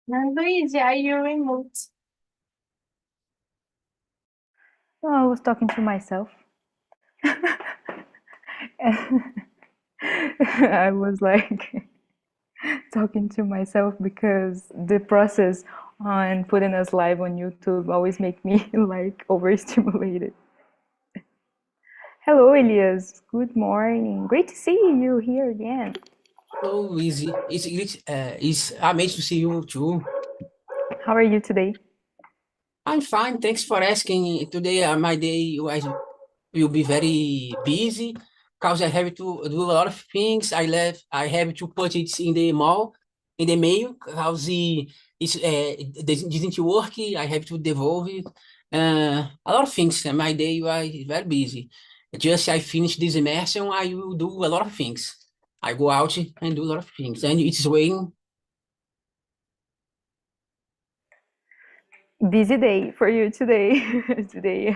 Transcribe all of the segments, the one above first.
Luigi, are you remote? Oh, I was talking to myself. I was like talking to myself because the process on putting us live on YouTube always make me like overstimulated. Hello, Elias. Good morning. Great to see you here again. Hello, Easy. It's amazing to see you too. How are you today? I'm fine. Thanks for asking. Today, my day will be very busy because I have to do a lot of things. I have to put it in the mall, in the mail because it didn't work. I have to devolve it. A lot of things. My day was very busy. Just I finish this immersion, I will do a lot of things. I go out and do a lot of things, and it's raining. Busy day for you today. Today,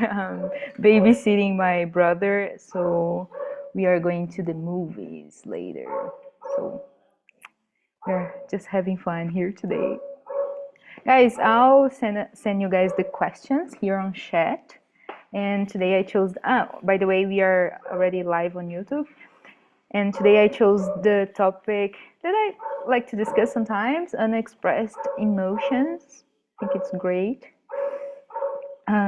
babysitting my brother, so we are going to the movies later. So we're just having fun here today. Guys, I'll send you guys the questions here on chat. And today I chose, by the way, we are already live on YouTube. And today I chose the topic that I like to discuss sometimes, unexpressed emotions. I think it's great.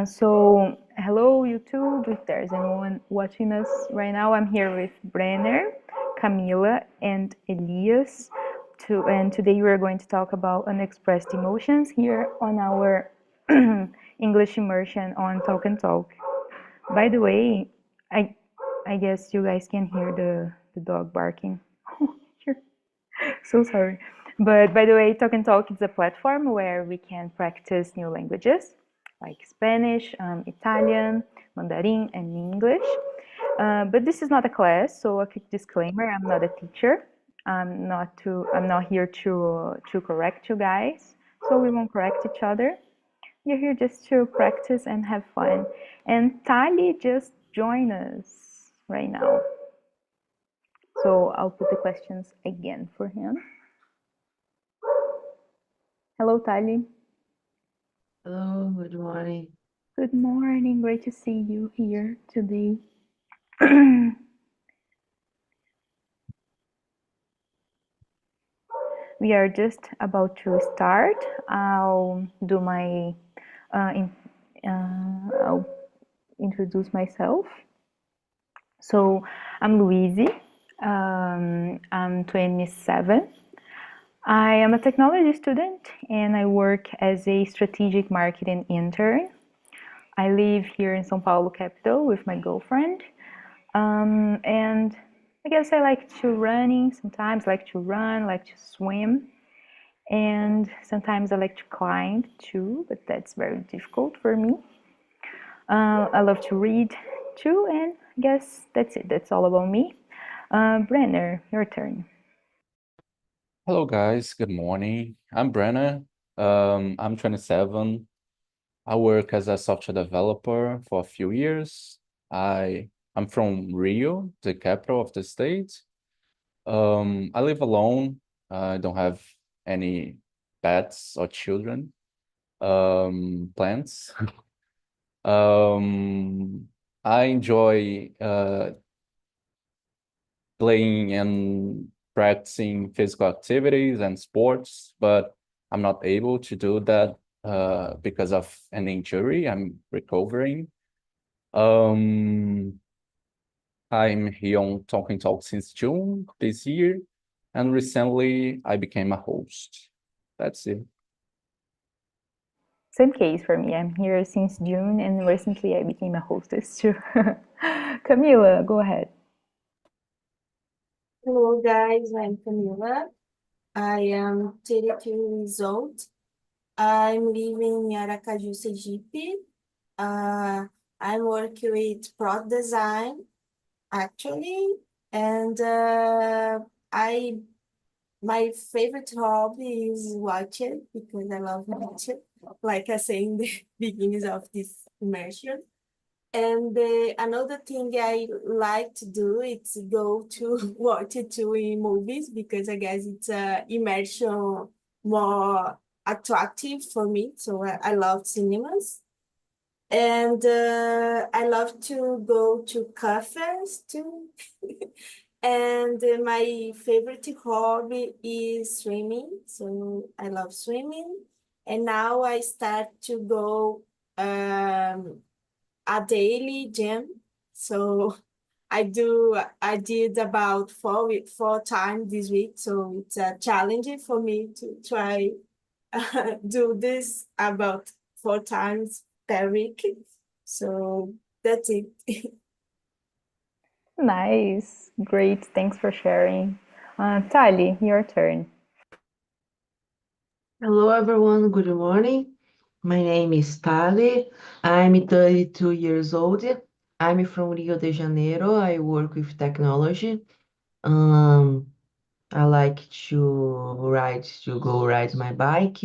So, hello YouTube, if there's anyone watching us right now, I'm here with Brenner, Camila, and Elias. And today we're going to talk about unexpressed emotions here on our English immersion on Talk and Talk. By the way, I I guess you guys can hear the dog barking. Here. So sorry. But by the way, Talk and Talk is a platform where we can practice new languages like Spanish, Italian, Mandarin, and English. But this is not a class, so a quick disclaimer: I'm not a teacher. I'm not here to correct you guys. So we won't correct each other. You're here just to practice and have fun. And Tali just joined us right now. So I'll put the questions again for him. Hello, Tali. Hello, good morning. Good morning. Great to see you here today. We are just about to start. I'll do my, I'll introduce myself. So I'm Louise. I'm 27. I am a technology student and I work as a strategic marketing intern. I live here in São Paulo capital with my girlfriend. And I guess I like to running sometimes, like to run, like to swim. And sometimes I like to climb too, but that's very difficult for me. I love to read too, and I guess that's it. That's all about me. Brenner, your turn. Hello, guys. Good morning. I'm Brenna. I'm 27. I work as a software developer for a few years. I'm from Rio, the capital of the state. I live alone. I don't have any pets or children. Plants. I enjoy playing and practicing physical activities and sports, but I'm not able to do that because of an injury. I'm recovering. Um, I'm here on Talking Talk since June this year, and recently I became a host. That's it. Same case for me. I'm here since June, and recently I became a hostess too. Camila, go ahead. Hello, guys. I'm Camila. I am 32 years old. I'm living in Aracaju, Sergipe. I'm working with product design, actually, and I my favorite hobby is watching because I love watching, like I say in the beginnings of this immersion. And another thing I like to do is go to watch it too in movies because I guess it's immersion more attractive for me. So I love cinemas. And I love to go to cafes too. And my favorite hobby is swimming. So I love swimming. And now I start to go a daily gym. So I did about four times this week. So it's a challenge for me to try do this about four times per week. So that's it. Nice. Great. Thanks for sharing. Tali, your turn. Hello, everyone. Good morning. My name is Tali. I'm 32 years old. I'm from Rio de Janeiro. I work with technology. Um, I like to go ride my bike,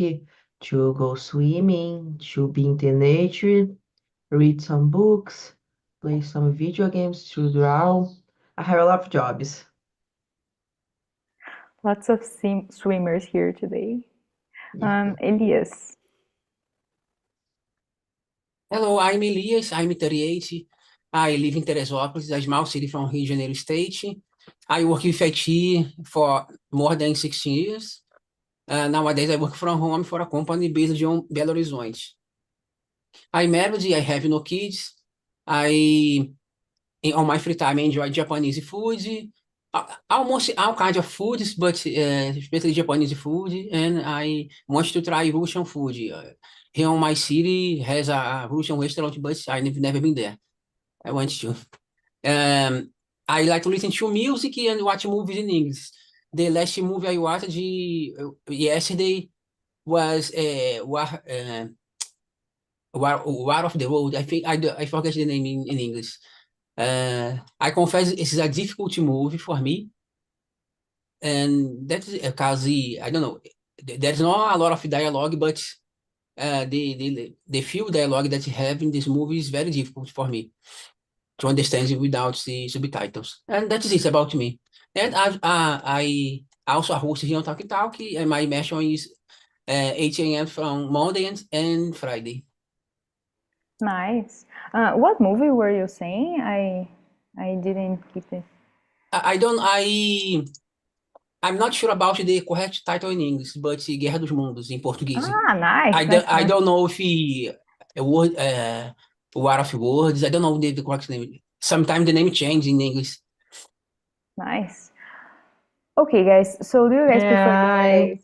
to go swimming, to be in the nature, read some books, play some video games, to draw. I have a lot of jobs. Lots of swimmers here today. Yeah. Elias. Hello, I'm Elias. I'm 38. I live in Teresópolis, a small city from Rio de Janeiro state. I work with IT for more than 16 years. Nowadays, I work from home for a company based on Belo Horizonte. I'm married, I have no kids. On my free time, I enjoy Japanese food, almost all kinds of foods, but especially Japanese food, and I want to try Russian food. Here in my city has a Russian restaurant, but I've never been there. I want to. Um, I like to listen to music and watch movies in English. The last movie I watched yesterday was War of the World. I think I forget the name in English. I confess this is a difficult movie for me, and that's because I don't know. There's not a lot of dialogue, but the few dialogue that you have in this movie is very difficult for me to understand it without the subtitles. And that is it about me. And I also host here on Talk Talk, and my mission is 8 a.m. from Monday and Friday. Nice. What movie were you saying? I didn't keep it. I'm not sure about the correct title in English, but Guerra dos Mundos in Portuguese. Nice. I don't know if a word, War of Words. I don't know the correct name. Sometimes the name changes in English. Nice. Okay, guys. So do you guys prefer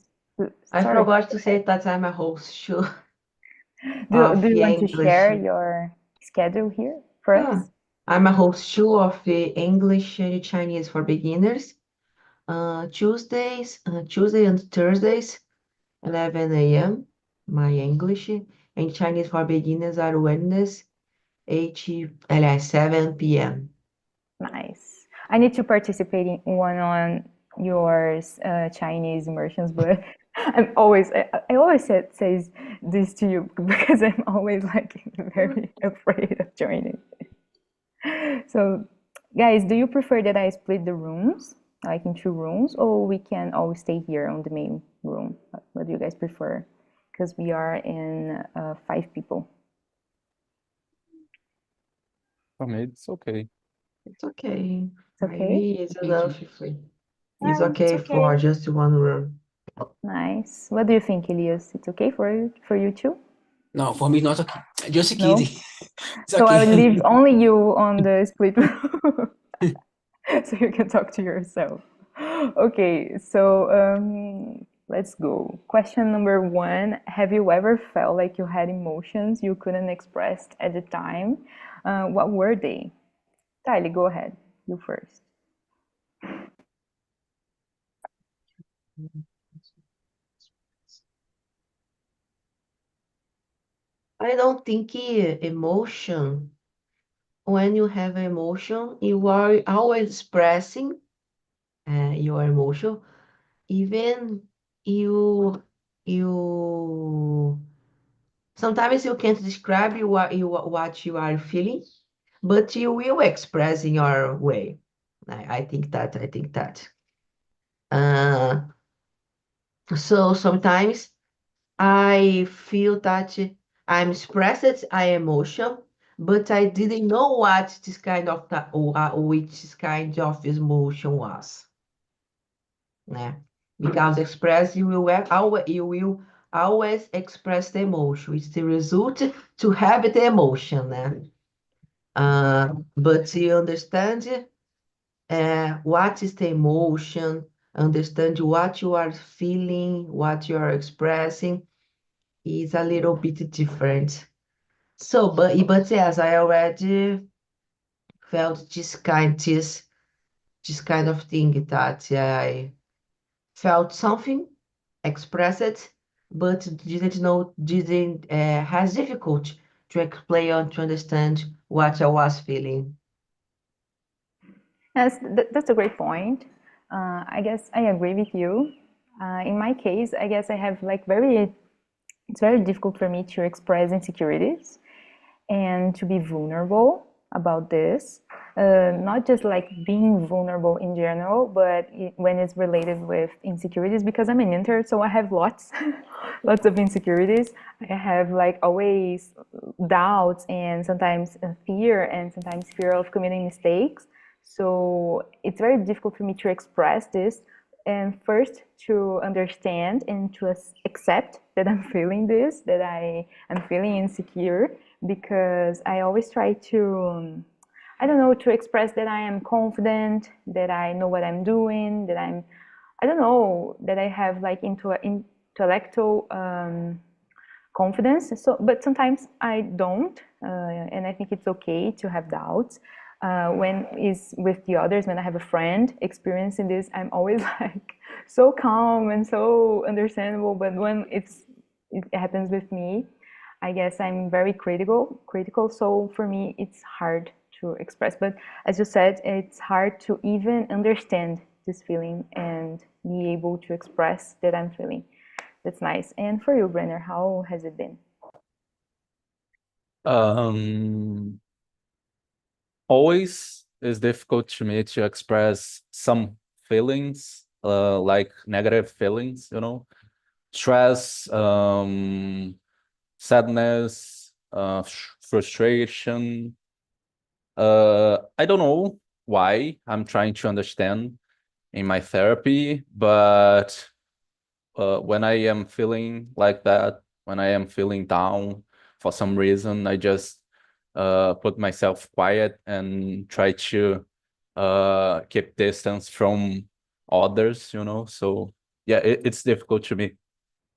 I Sorry. forgot to say that I'm a host too. Do you want to English. share your schedule here for us? I'm a host too of the English and Chinese for beginners. Tuesday and Thursdays, 11 a.m. My English and Chinese for beginners are Wednesdays, 7 p.m. Nice. I need to participate in one on your Chinese immersions, but I always says this to you because I'm always like very afraid of joining. So, guys, do you prefer that I split the rooms like in two rooms, or we can always stay here on the main room? What do you guys prefer? Because we are in 5 people. For me, it's okay. It's okay. It's okay? Maybe it's enough. It's Yeah, okay it's for okay. just one room. Nice. What do you think, Elias? It's okay for you too? No, for me, not okay. Just No? kidding. It's So I okay. will leave only you on the split room so you can talk to yourself. Okay, so let's go. Question number 1. Have you ever felt like you had emotions you couldn't express at the time? What were they? Tyler, go ahead. You first. I don't think emotion, when you have emotion, you are always expressing your emotion. Even you sometimes you can't describe what you are feeling, but you will express in your way. I think that. Uh, so sometimes I feel that I'm expressed I emotion, but I didn't know what this kind of which kind of emotion was, né? Because express you will always express the emotion. It's the result to have the emotion, né? But you understand what is the emotion, understand what you are feeling, what you are expressing is a little bit different. So, but yes, I already felt this kind of thing that I felt something, expressed it, but didn't has difficult to explain or to understand what I was feeling. Yes, that's a great point. I guess I agree with you. In my case, I guess I have like it's very difficult for me to express insecurities and to be vulnerable about this. Not just like being vulnerable in general, but when it's related with insecurities, because I'm an intern, so I have lots, lots of insecurities. I have like always doubts and sometimes fear and sometimes fear of committing mistakes. So it's very difficult for me to express this and first to understand and to accept that I'm feeling this, that I am feeling insecure, because I always try to, I don't know, to express that I am confident, that I know what I'm doing, that I don't know, that I have like intellectual confidence. So, but sometimes I don't, and I think it's okay to have doubts. When is with the others, when I have a friend experiencing this, I'm always like so calm and so understandable. But when it happens with me, I guess I'm very critical. So for me, it's hard to express. But as you said, it's hard to even understand this feeling and be able to express that I'm feeling. That's nice. And for you, Brenner, how has it been? Always is difficult to me to express some feelings, like negative feelings, stress, sadness, frustration. I don't know why. I'm trying to understand in my therapy, but when I am feeling like that, when I am feeling down for some reason, I just put myself quiet and try to keep distance from others, So yeah, it's difficult to me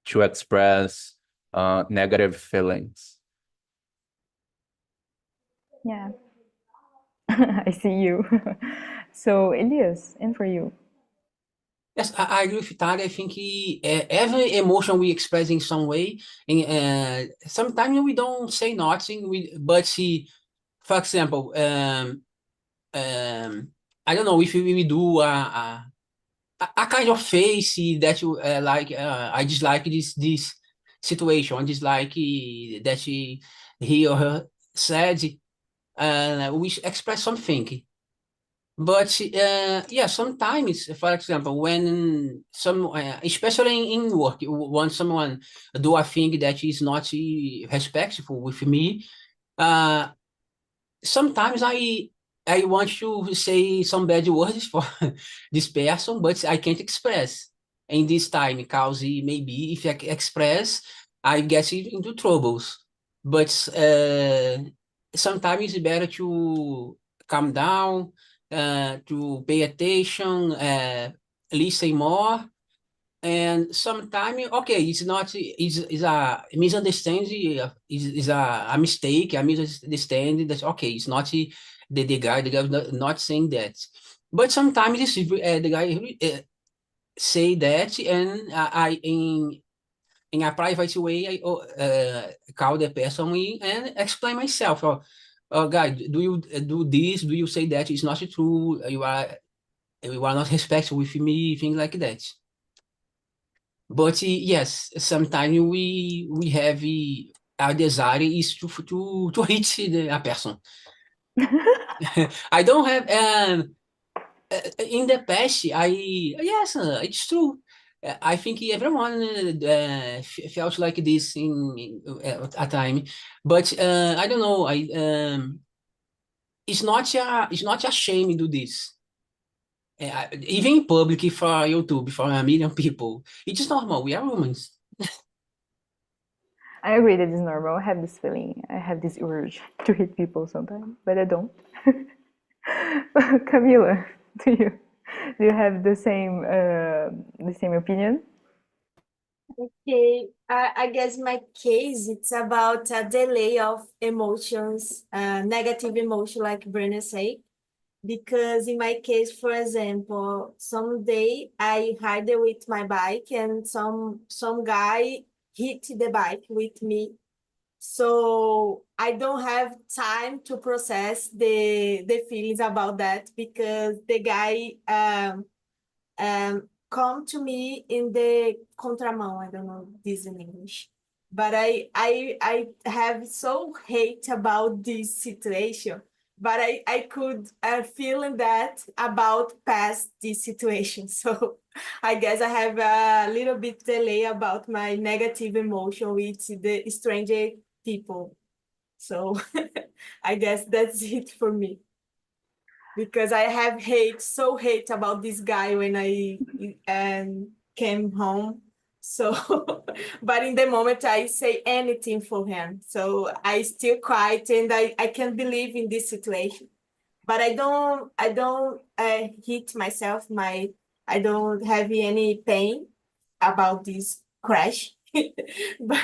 to express negative feelings. Yeah, I see you. So, Elias, and for you? Yes, I agree with Tali. I think every emotion we express in some way, and sometimes we don't say nothing. But for example, I don't know if we do a kind of face that you like. I dislike this situation. I dislike that he or her said. We express something. But yeah, sometimes, for example, when especially in work, when someone do a thing that is not respectful with me, uh, sometimes I want to say some bad words for this person, but I can't express in this time because maybe if I express, I get into troubles. But sometimes it's better to calm down, to pay attention, listen more, and sometimes okay, it's not is a misunderstanding, is a mistake, a misunderstanding that okay, it's not the guy not saying that, but sometimes it's, the guy say that, and I in a private way I call the person and explain myself. Oh, guy, do you do this? Do you say that? It's not true. You are not respectful with me, things like that. But yes, sometimes we have our desire is to hit a person. I don't have in the past. Yes, it's true. I think everyone felt like this at a time, but I don't know. It's not a shame to do this. Even in public for YouTube for a million people, it's normal. We are humans. I agree that it's normal. I have this feeling. I have this urge to hit people sometimes, but I don't. Camila, do you have the same opinion? Okay, I guess my case, it's about a delay of emotions, negative emotion, like Brenna said. Because in my case, for example, someday I ride with my bike and some guy hit the bike with me. So I don't have time to process the feelings about that because the guy come to me in the contramão. I don't know this in English, but I have so hate about this situation. But I could feel that about past this situation. So I guess I have a little bit delay about my negative emotion with the stranger people. So I guess that's it for me because I have so hate about this guy when I came home. So, but in the moment I say anything for him. So I still quiet and I can't believe in this situation. But I don't hit myself. I don't have any pain about this crash. But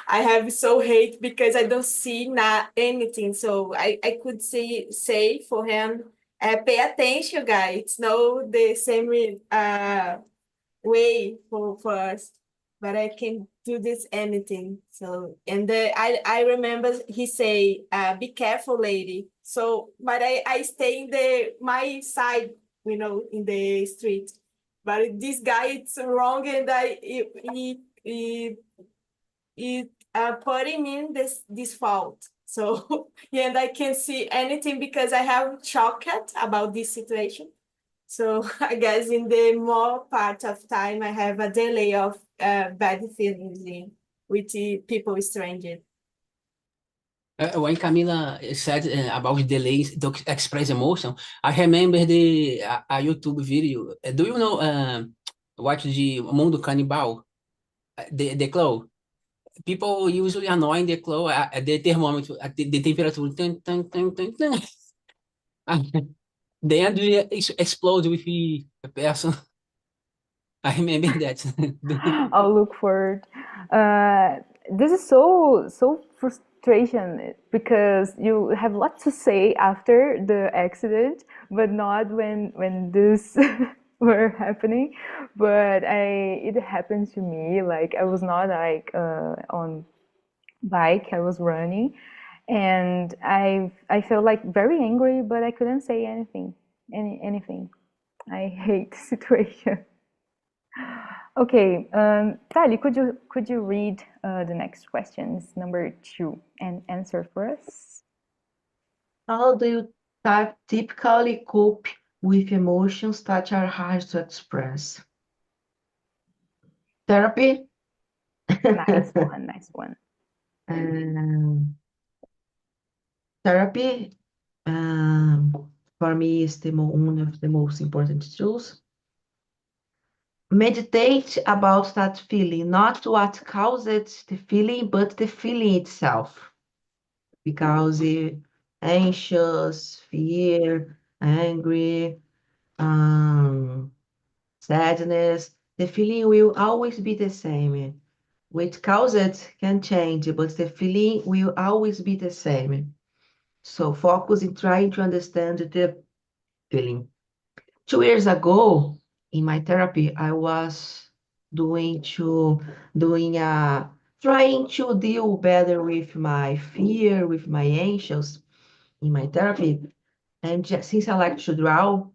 I have so hate because I don't see not anything. So I could say for him, pay attention, guys. It's no the same way for us, but I can do this anything. So and I remember he say, "Be careful, lady." So, but I stay in the my side, in the street. But this guy, it's wrong, and he putting in this fault. So and I can't see anything because I have shocked about this situation. So I guess in the more part of time, I have a delay of bad feelings with the people stranger. When Camila said about delays to express emotion, I remember a YouTube video. Do you know watch the Mundo Canibal? The claw? People usually annoying the claw at the thermometer, at the temperature. Dun, dun, dun, dun, dun. Then it explodes with the person. I remember that. I'll look for it. This is so frustration because you have lots to say after the accident, but not when this were happening. But it happened to me. Like I was not like on bike. I was running, and I felt like very angry, but I couldn't say anything. I hate the situation. Okay, Tali, could you read the next questions, number 2, and answer for us? How do you typically cope with emotions that are hard to express? Therapy? Nice one, nice one. Um, Therapy, for me, is one of the most important tools. Meditate about that feeling, not what causes the feeling, but the feeling itself. Because anxious, fear, angry, sadness, the feeling will always be the same. What causes it can change, but the feeling will always be the same. So focus in trying to understand the feeling. 2 years ago, in my therapy, I was doing trying to deal better with my fear, with my anxious in my therapy. And since I like to draw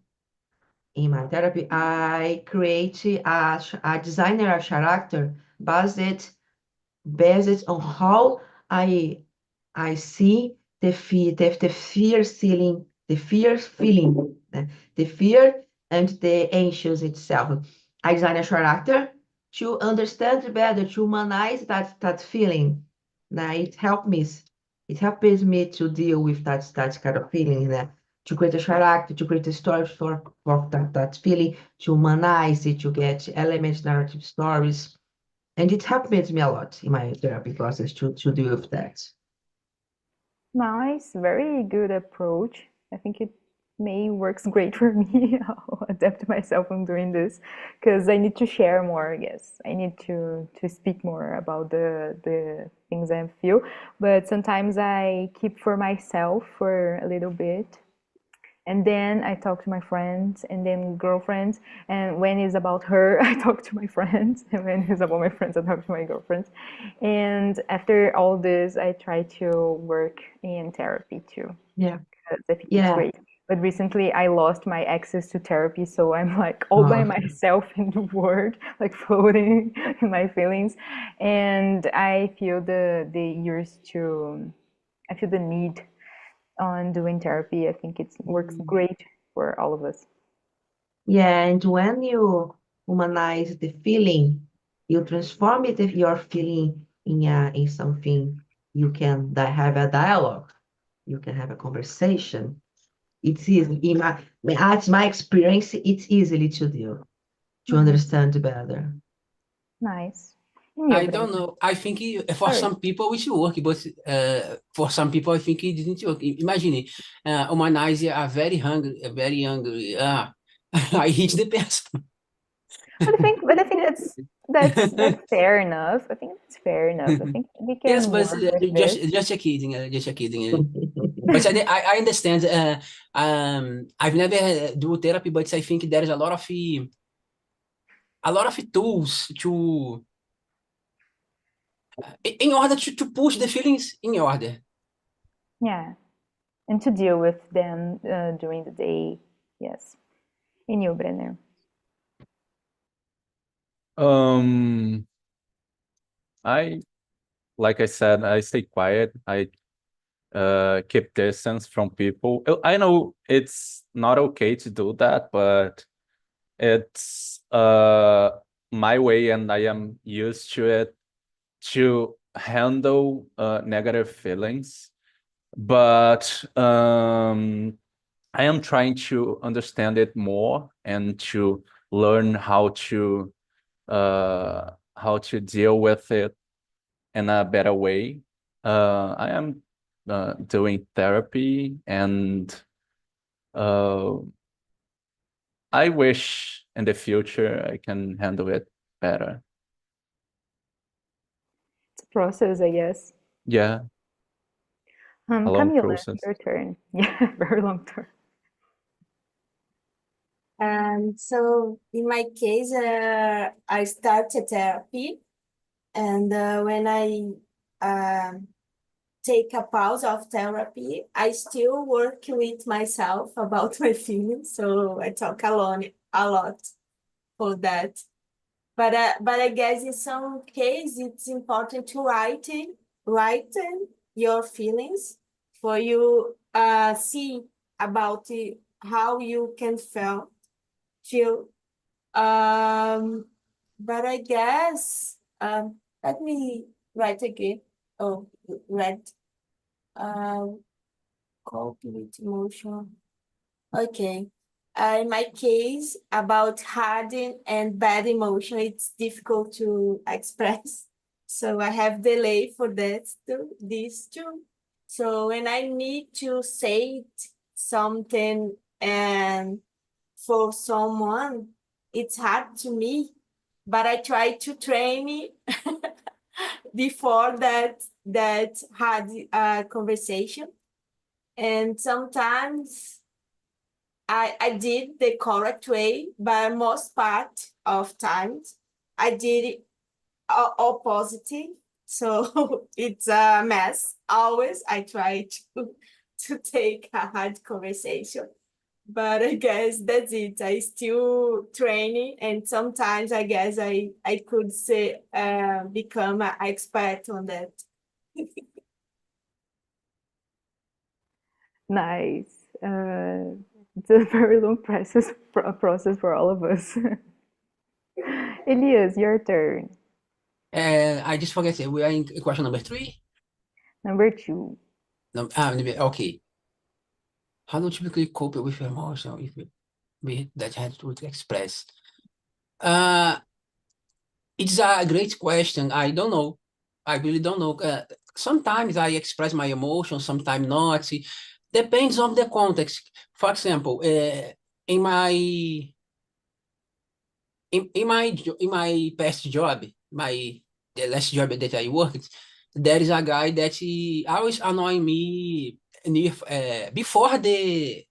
in my therapy, I create a designer, a character based on how I see the fear feeling, the fear and the anxious itself. I design a character to understand better, to humanize that feeling. Now it helps me to deal with that kind of feeling, to create a character, to create a story for that feeling, to humanize it, to get elements, narrative stories. And it helped me a lot in my therapy process to deal with that. Nice, very good approach. I think it may works great for me. I'll adapt myself on doing this because I need to share more, I guess. I need to speak more about the things I feel, but sometimes I keep for myself for a little bit, and then I talk to my friends and then girlfriends. And when it's about her, I talk to my friends. And when it's about my friends, I talk to my girlfriends. And after all this, I try to work in therapy too, Yeah. because I think it's Yeah. great. But recently, I lost my access to therapy, so I'm like all by Oh. myself in the world, like floating in my feelings. And I feel the urge to, I feel the need on doing therapy. I think it works great for all of us. Yeah, and when you humanize the feeling, you transform it if your feeling in something you can have a dialogue, you can have a conversation. It's easy. At my experience, it's easily to do, to Nice, understand better. nice. And you, I don't Brenda? know. I think for Sorry. some people it will work, but for some people I think it didn't work. Imagine, humanize a very hungry, a very hungry. I hit the person. But I think that's fair enough. I think that's fair enough. I think we Yes, can but work with this. just a kidding, just a kidding. But I understand. I've never do therapy, but I think there is a lot of tools to in order to push the feelings in order. Yeah, and to deal with them during the day. Yes. And you, Brenner? Um, I, like I said, I stay quiet. I keep distance from people. I know it's not okay to do that, but it's my way, and I am used to it to handle negative feelings. But I am trying to understand it more and to learn how to deal with it in a better way. I am doing therapy, and uh, I wish in the future I can handle it better. It's a process, I guess. Yeah, a long Camila, process. your turn. Yeah, very long term. So in my case, I started therapy, and when I take a pause of therapy, I still work with myself about my feelings. So I talk alone a lot for that. But I guess in some case it's important to write your feelings for you see about how you can feel. Um, but I guess let me write again. Oh, read. Cope with emotion. Okay. In my case, about hard and bad emotion, it's difficult to express. So I have delay for that too, these two. So when I need to say something and for someone, it's hard to me, but I try to train it before that hard conversation. And sometimes I did the correct way, but most part of times I did it all positive. So it's a mess. Always I try to take a hard conversation. But I guess that's it. I still training, and sometimes I guess I could say become an expert on that. Nice. It's a very long process for all of us. Elias, your turn. I just forget it. We are in question number 3. Number 2. No, okay. How do you typically cope with emotion if that had to express? It's a great question. I don't know. I really don't know. Sometimes I express my emotions, sometimes not. Depends on the context. For example, in my in my past job, the last job that I worked, there is a guy that he always annoy me before they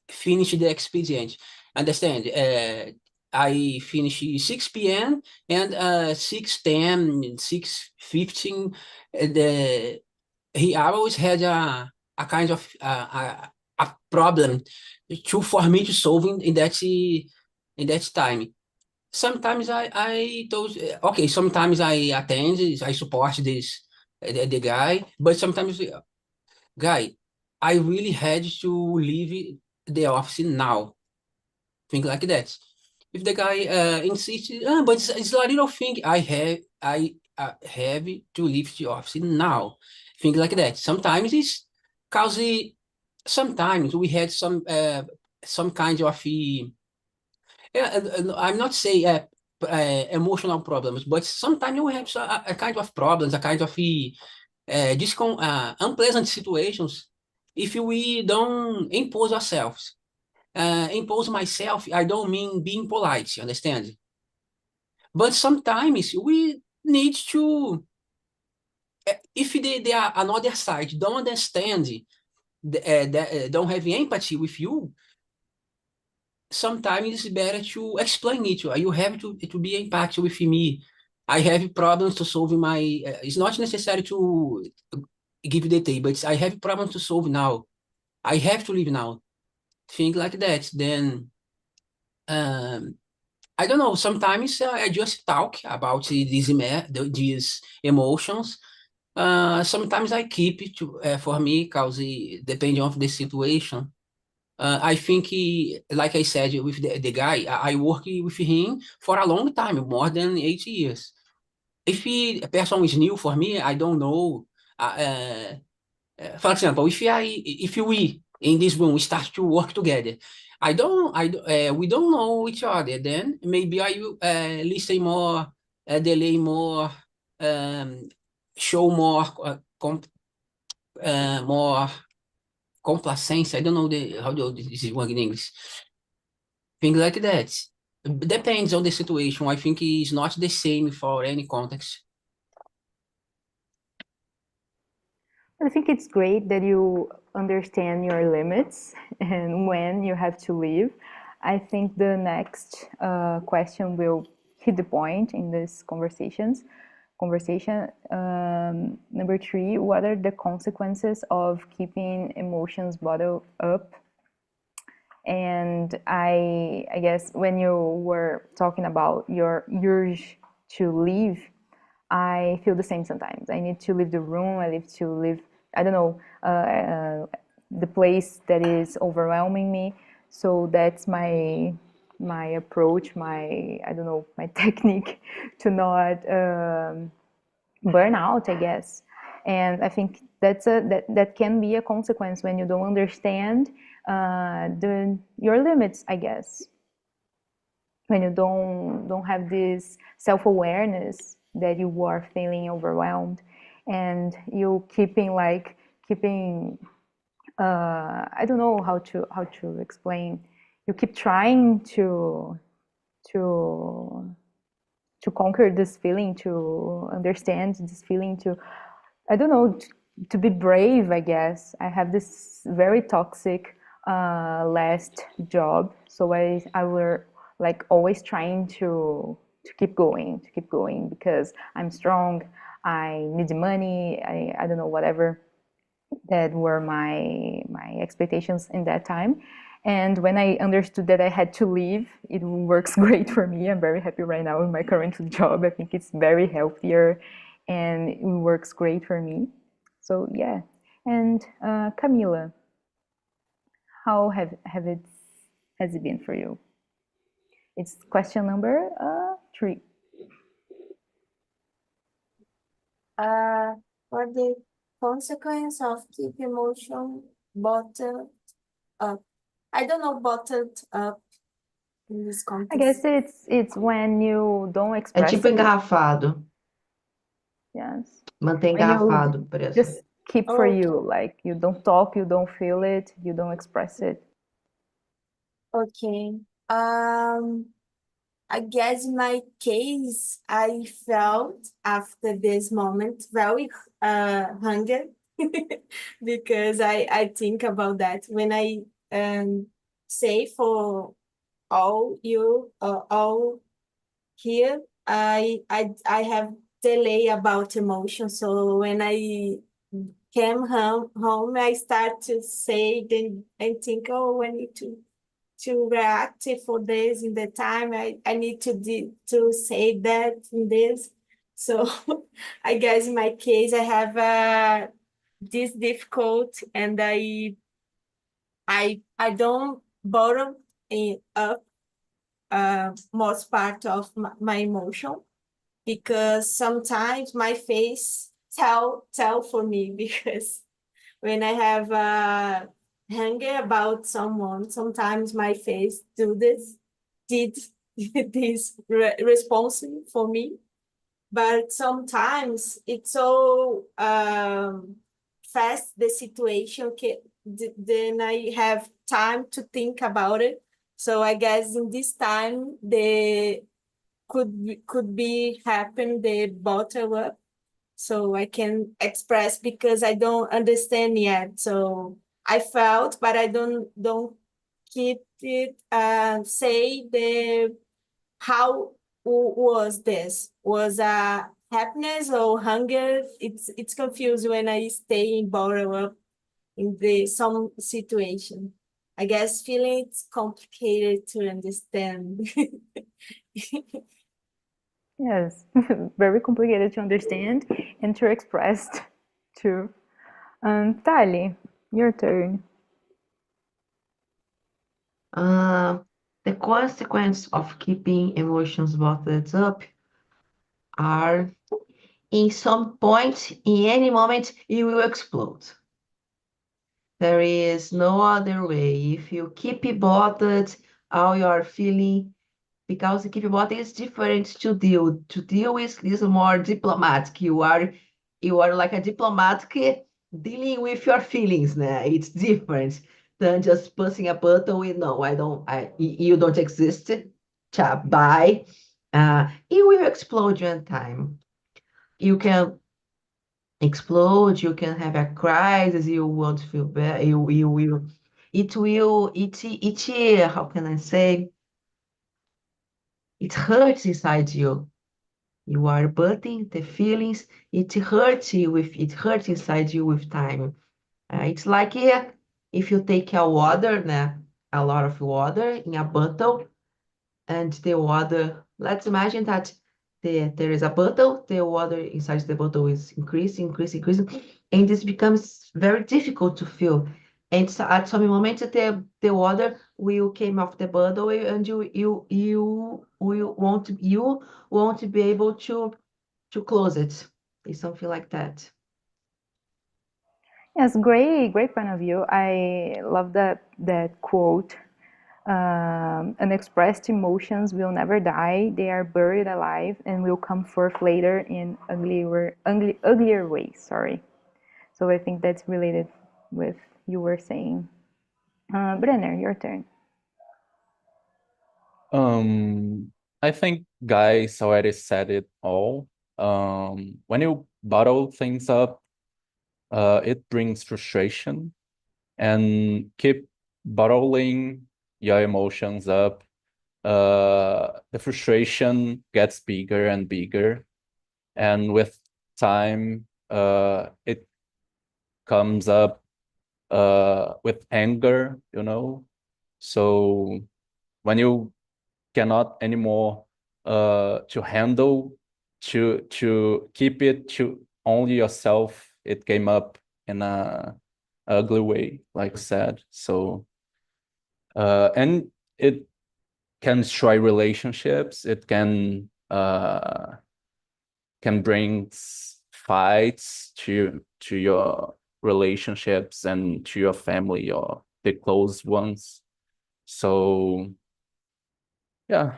finish the expedient. Understand? I finish 6 p.m. and 6:10, 6:15. The He always had a kind of a problem for me to solve in that time. Sometimes I told okay, sometimes I attend, I support the guy, but sometimes guy, I really had to leave the office now. Think like that. If the guy insists, but it's a little thing. I have to leave the office now. Think like that. Sometimes it's cause sometimes we had some kind of I'm not saying emotional problems, but sometimes we have a kind of problems, a kind of unpleasant situations if we don't impose ourselves. Impose myself, I don't mean being polite, you understand? But sometimes we need to, if they are another side don't understand, don't have empathy with you, sometimes it's better to explain it. You have to be empathic with me. I have problems to solve my. It's not necessary to give you detail, but I have problems to solve now. I have to leave now. Think like that. Then I don't know. Sometimes I just talk about these emotions. Sometimes I keep it for me because depending on the situation. I think like I said with the guy, I work with him for a long time, more than 8 years. If a person is new for me, I don't know. Uh, uh, for example, if we in this room we start to work together, we don't know each other. Then maybe I will listen more, delay more, um, show more, more complacence. I don't know how this is work in English. Things like that. Depends on the situation. I think it's not the same for any context. I think it's great that you understand your limits and when you have to leave. I think the next question will hit the point in this conversation. Number 3, what are the consequences of keeping emotions bottled up? And I guess when you were talking about your urge to leave, I feel the same sometimes. I need to leave the room. I need to leave, I don't know, the place that is overwhelming me. So that's my approach, my I don't know, my technique to not burn out, I guess. And I think that can be a consequence when you don't understand your limits, I guess. When you don't have this self-awareness that you are feeling overwhelmed, and you keeping I don't know how to explain. You keep trying to to conquer this feeling, to understand this feeling, to I don't know, to be brave, I guess. I have this very toxic last job, so I were like always trying to keep going because I'm strong. I need the money. I don't know, whatever that were my expectations in that time. And when I understood that I had to leave, it works great for me. I'm very happy right now in my current job. I think it's very healthier and it works great for me. So yeah. And Camila, how has it been for you? It's question number 3. For the consequence of keep emotion bottled up. I don't know bottled up in this I context. guess it's when you don't É express tipo it. engarrafado. Yes. Manter When you engarrafado, preso. just keep for Okay. you, like you don't talk, you don't feel it, you don't express it. Okay. I guess in my case, I felt after this moment very hunger because I think about that when I say for all here, I have delay about emotion. So when I came home, I start to say then and think, oh, I need to react for this in the time. I need to say that in this. So I guess in my case, I have this difficult, and I don't bottom up most part of my emotion because sometimes my face tell for me because when I have anger about someone, sometimes my face did this response for me. But sometimes it's so fast the situation, then I have time to think about it. So I guess in this time the could be happen the bottle up so I can express because I don't understand yet. So I felt, but I don't keep it say the how was this was happiness or hunger. It's confused when I stay in bottle up in the some situation. I guess feeling it's complicated to understand. Yes, very complicated to understand and to express too. Tali, your turn. The consequence of keeping emotions bottled up are in some point, in any moment, you will explode. There is no other way. If you keep it bottled, all you are feeling, because keep it bottled is different to deal. To deal is more diplomatic. You are like a diplomatic dealing with your feelings, né? It's different than just pushing a button with no, you don't exist. Tchau, bye. It will explode one time. You can explode, you can have a crisis, you won't feel bad, you will, how can I say? It hurts inside you. You are buzzing the feelings, it hurts inside you with time. It's like if you take a water, né, a lot of water in a bottle, and the water, let's imagine that there is a bottle, the water inside the bottle is increasing, and this becomes very difficult to fill. And so at some moment, the water will came off the bottle, and you won't be able to close it. It's something like that. Yes, great point of view. I love that quote. Unexpressed emotions will never die; they are buried alive and will come forth later in uglier ways. Sorry. So I think that's related with you were saying. Brenner, your turn. I think guys already said it all. When you bottle things up, it brings frustration, and keep bottling your emotions up. The frustration gets bigger and bigger, and with time, it comes up with anger, you know. So when you cannot anymore to handle to keep it to only yourself, it came up in a ugly way, like said. So and it can destroy relationships. It can bring fights to your relationships and to your family or the close ones. So yeah,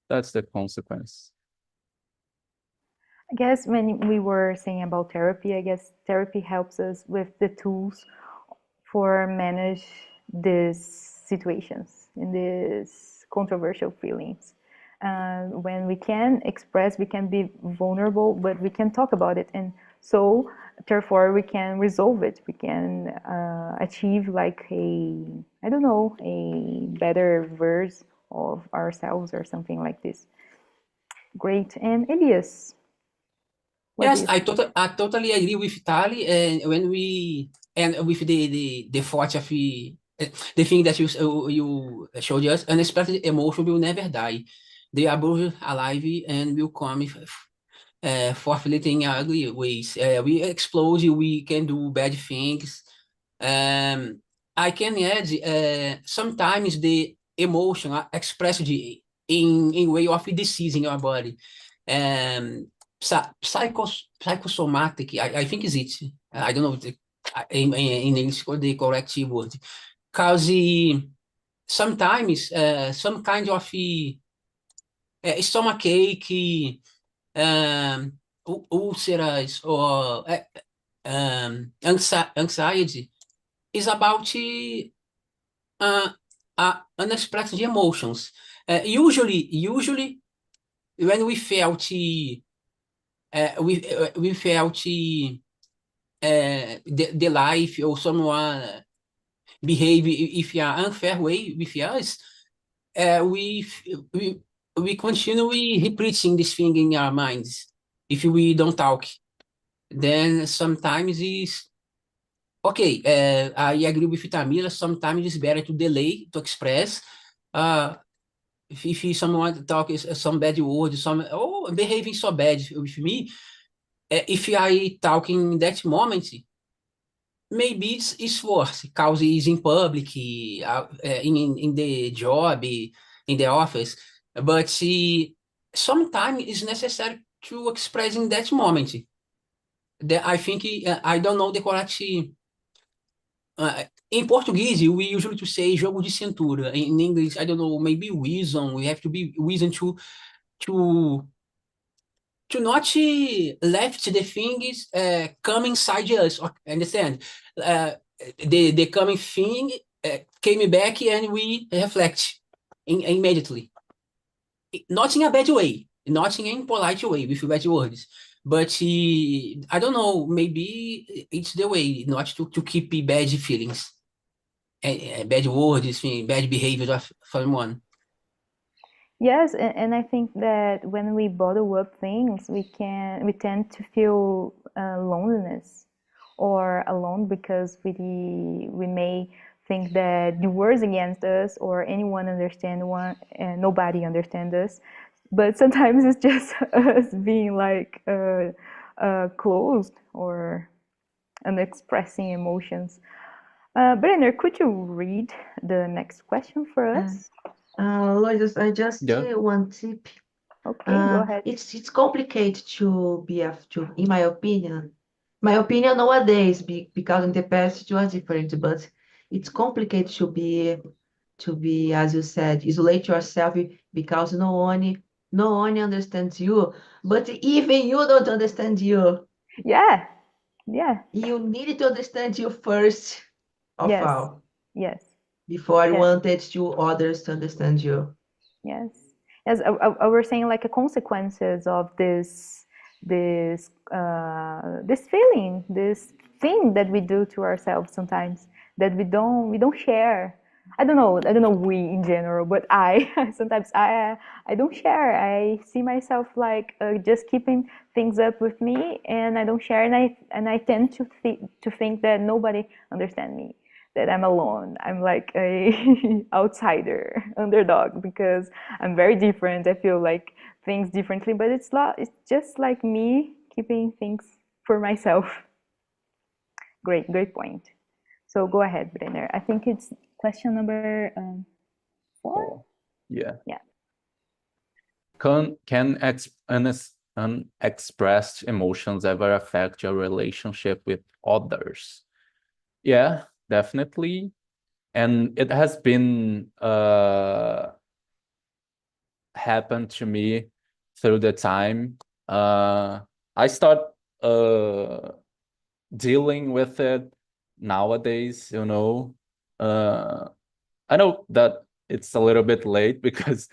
that's the consequence. I guess when we were saying about therapy, I guess therapy helps us with the tools for manage these situations and these controversial feelings. When we can express, we can be vulnerable, but we can talk about it, and so therefore we can resolve it. We can achieve like I don't know, a better version of ourselves or something like this. Great. And Elias, what do Yes, you I think? totally agree with Tali, and when we and with the thought of the thing that you showed us, unexpected emotion will never die. They are both alive and will come forthwith in ugly ways. We explode, we can do bad things. Um, I can add sometimes the emotion are expressed in way of disease in your body. Um, psychosomatic, I think is it. I don't know in English the correct word. Because sometimes some kind of stomachache, um, úlceras, or anxiety is about unexpressed emotions. Usually, when we felt the life or someone behave if an unfair way with us, we we continue repeating this thing in our minds. If we don't talk, then sometimes is okay. I agree with Tamila. Sometimes it's better to delay to express. Uh, if someone talk some bad words, some behaving so bad with me, if I talk in that moment, maybe it's worse because it's in public, in the job, in the office. But sometimes it's necessary to express in that moment. I think I don't know the correct. Em português, we usually to say jogo de cintura. In English, I don't know, maybe wisdom. We have to be wisdom to not left the things come inside us. Understand? Uh, the coming thing came back and we reflect immediately. Not in a bad way, not in a impolite way with bad words. But I don't know, maybe it's the way not to keep bad feelings, bad words, bad behavior of someone. Yes, and I think that when we bottle up things, we tend to feel loneliness or alone because we may think that the words against us or anyone understand one and nobody understand us, but sometimes it's just us being like closed or unexpressing emotions. Brenner, could you read the next question for Uh, us? Lourdes, I just Yeah. one tip. Okay, go ahead. It's complicated to in my opinion. My opinion nowadays, because in the past it was different, but it's complicated to be, as you said, isolate yourself because no one understands you, but even you don't understand you. Yeah, yeah, You need to understand you first of yes, all yes, before you yes, wanted to others to understand you. yes, yes. I was saying like the consequences of this feeling, this thing that we do to ourselves sometimes that we don't share. I don't know we in general, but I sometimes I don't share. I see myself like just keeping things up with me, and I don't share, and I tend to think that nobody understands me, that I'm alone. I'm like a outsider, underdog, because I'm very different. I feel like things differently, but it's just like me keeping things for myself. Great point. So go ahead, Brenner. I think it's question number 4. Yeah. Yeah. Can unexpressed emotions ever affect your relationship with others? Yeah, definitely. And it has been happened to me through the time. I start dealing with it nowadays, you know. I know that it's a little bit late because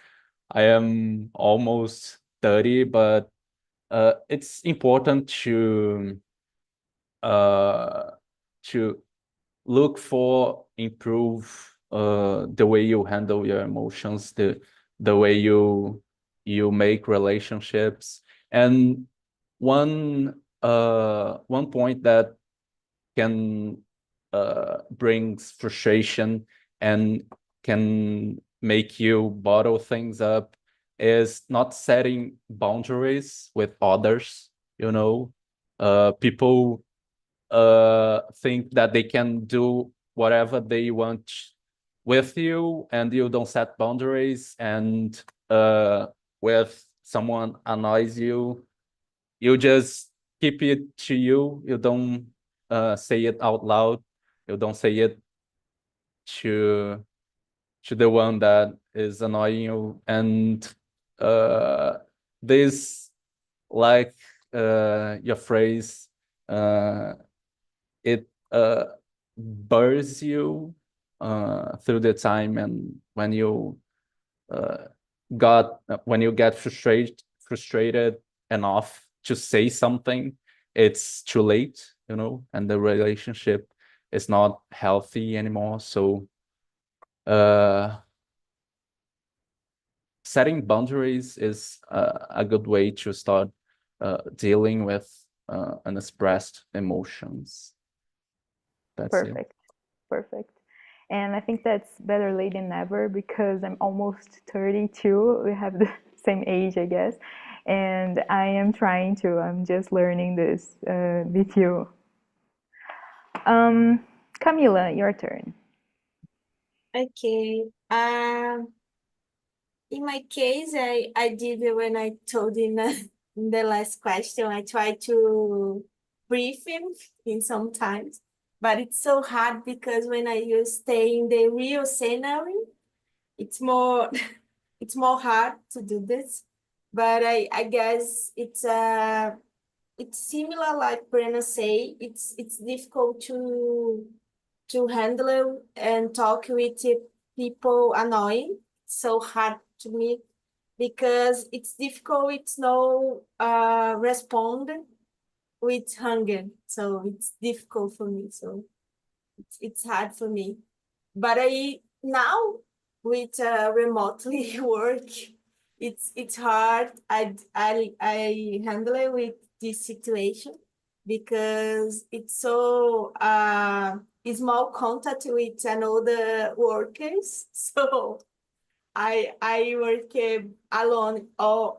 I am almost 30, but it's important uh, to look for improve the way you handle your emotions, the way you make relationships. And one point that can brings frustration and can make you bottle things up is not setting boundaries with others, you know. People think that they can do whatever they want with you, and you don't set boundaries, and with someone annoys you, you just keep it to you. You don't say it out loud. You don't say it to the one that is annoying you. And uh, this, like your phrase, uh, it burns you through the time, and uh, when you get frustrated enough to say something, it's too late, you know, and the relationship is not healthy anymore. So uh, setting boundaries is a good way to start dealing with unexpressed emotions. That's it. Perfect. Perfect. And I think that's better late than never because I'm almost 32. We have the same age, I guess. And I am trying to, I'm just learning this with you. Camila, your turn. Okay. In my case, I did it when I told in the last question. I tried to brief him in sometimes, but it's so hard because when you stay in the real scenario, it's more it's more hard to do this. But I guess it's similar like Brenna say. It's difficult to handle and talk with people annoying. It's so hard to me because it's difficult. It's no respond with hunger, so it's difficult for me. So it's hard for me. But I now with remotely work, it's hard. I handle it with this situation because it's so small contact with another workers. So I work alone all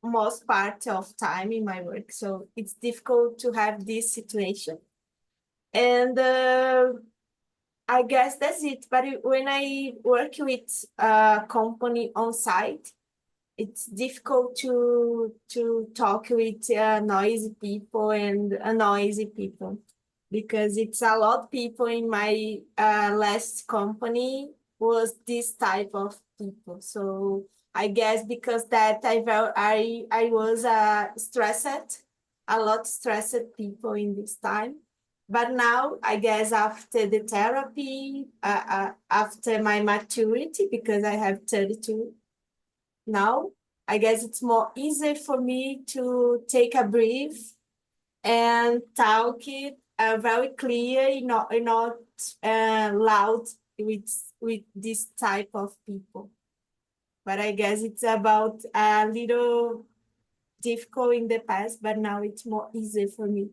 most part of time in my work. So it's difficult to have this situation. And I guess that's it. But when I work with a company on site, it's difficult to talk with noisy people and noisy people because it's a lot of people in my last company was this type of people. So I guess because that I was stressed, a lot stressed people in this time. But now I guess after the therapy, after my maturity, because I have 32 now, I guess it's more easy for me to take a brief and talk it very clear, not loud with this type of people. But I guess it's about a little difficult in the past, but now it's more easy for me.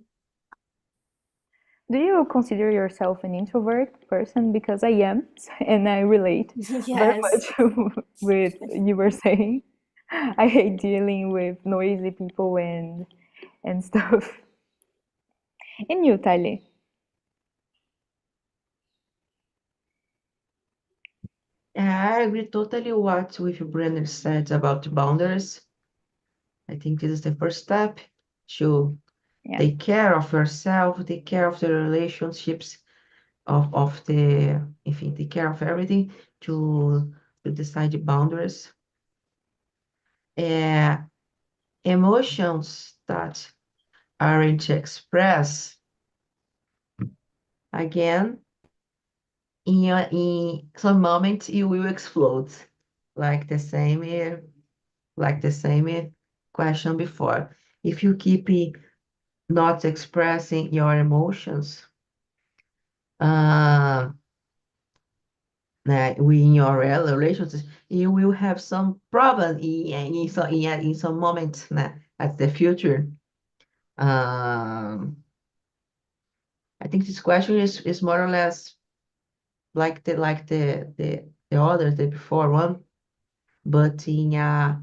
Do you consider yourself an introvert person? Because I am, and I relate very Yes. much with you were saying. I hate dealing with noisy people and stuff. And you, Tali? I agree totally what with Brenner said about boundaries. I think this is the first step to Yeah. take care of yourself, take care of the relationships, of the, enfim, take care of everything to decide the boundaries. Emotions that aren't expressed, again, in some moments you will explode, like the same question before. If you keep not expressing your emotions, uh, in your relationships, you will have some problem in some moment at the future. I think this question is more or less like the other, the before one, but in a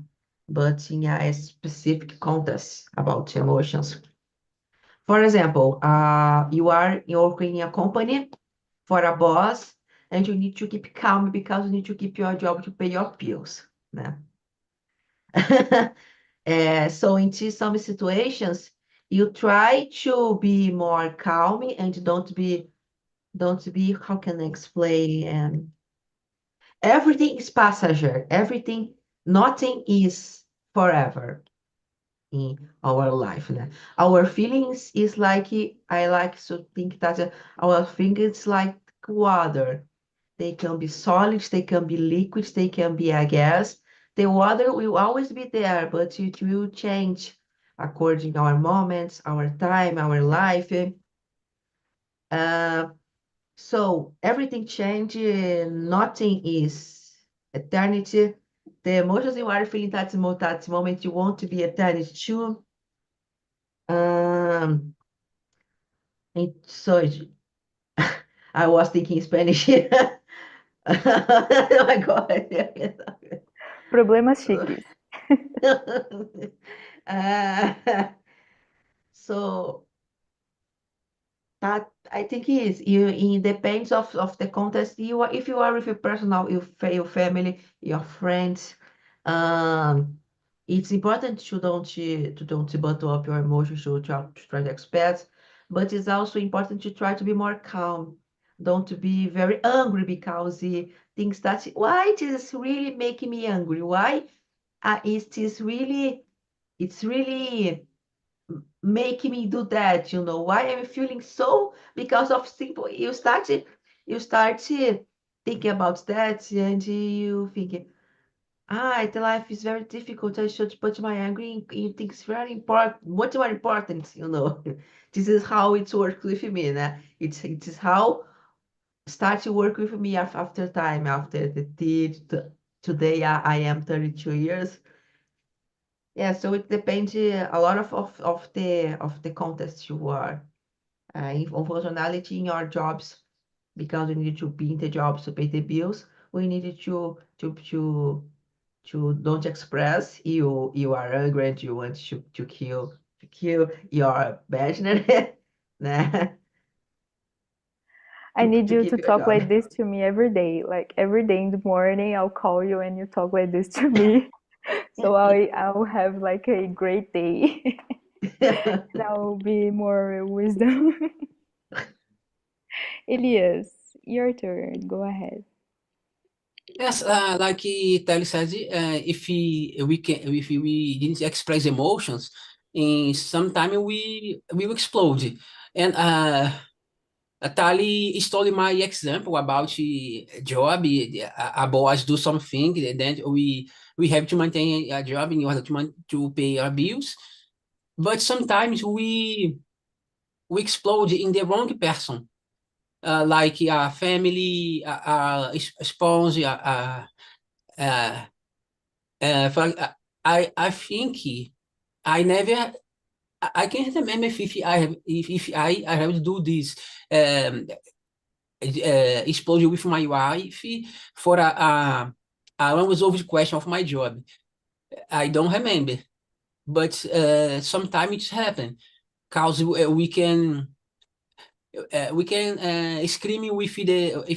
specific context about emotions. For example, you're working in a company for a boss, and you need to keep calm because you need to keep your job to pay your bills, né? So in some situations, you try to be more calm and don't be, how can I explain? Everything is passenger. Everything, nothing is forever in our life, né? Our feelings is like, I like to think that our feelings like water. They can be solid, they can be liquid, they can be a gas. The water will always be there, but it will change according our moments, our time, our life. Uh, so everything changes, nothing is eternity. The emotions you are feeling that moment, you want to be eternity too. So I was thinking Spanish. Oh my God. Problemas chiques. Uh, so that I think is it depends of the context you are, if you are with your personal your family, your friends, it's important to don't bottle up your emotions to try to express, but it's also important to try to be more calm. Don't be very angry because the things that why it is really making me angry. Why it's really making me do that, why I'm feeling so because of simple you start thinking about that, and you think, the life is very difficult, I should put my anger in things very important, much more important. This is how it works with me, né? It is how start to work with me after time, after today I am 32 years. Yeah, so it depends a lot of the context you are of functionality in your jobs, because we need to be in the jobs to pay the bills. We need to don't express you are angry and you want to kill your partner, nah, I need to you keep to your talk job. like this to me every day. Like every day in the morning, I'll call you and you talk like this to me. So I'll have like a great day. And I'll be more wisdom. Elias, your turn. Go ahead. Yes, like Telly said, if we didn't express emotions, in some time we will explode. And Tali stole my example about job. A boss do something, and then we have to maintain a job in order to pay our bills. But sometimes we explode in the wrong person, like a family, a spouse, uh, I think I never. I can't remember if I have to do this um, explode with my wife for a unresolved question of my job. I don't remember, but sometimes it's happened because we can scream with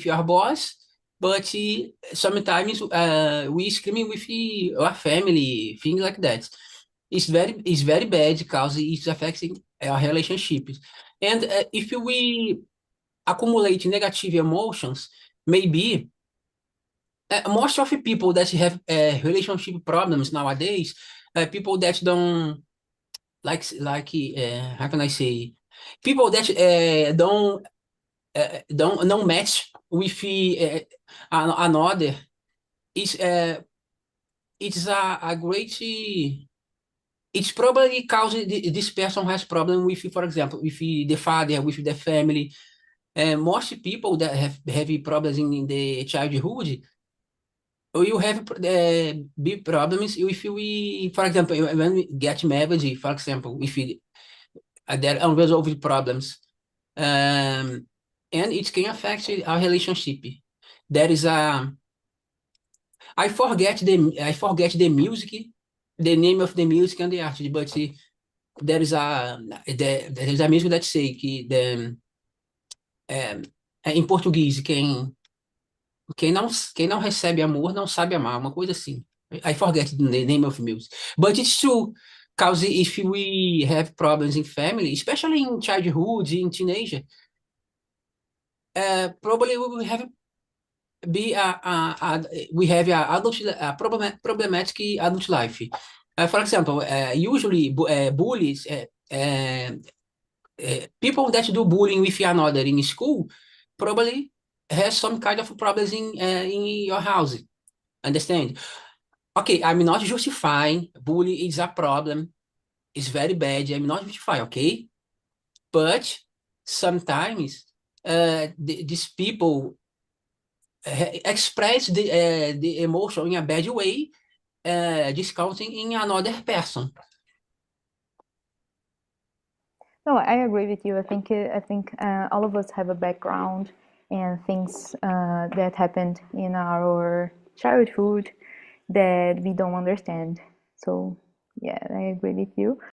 your boss, but sometimes we screaming with our family, things like that. It's very bad because it's affecting our relationships. And if we accumulate negative emotions, maybe most of the people that have relationship problems nowadays, people that don't how can I say, people that don't match with another is it's a great it's probably cause this person has problem with, for example, with the father, with the family. Most people that have heavy problems in the childhood will have big problems if we, for example, when we get married, for example, if there are unresolved problems, um, and it can affect our relationship. There is I forget the music, the name of the music and the artist, but there is there is a music that say que em português quem não recebe amor não sabe amar, uma coisa assim. I forget the name of music, but it's true. Because if we have problems in family, especially in childhood, in teenager, probably we will have be we have a problematic adult life. For example, usually bullies, people that do bullying with another in school probably has some kind of problems in your house. Understand? Okay, I'm not justifying bullying is a problem. It's very bad. I'm not justifying, okay? But sometimes these people express the emotion in a bad way, discounting in another person. No, I agree with you. I think all of us have a background and things that happened in our childhood that we don't understand. So yeah, I agree with you.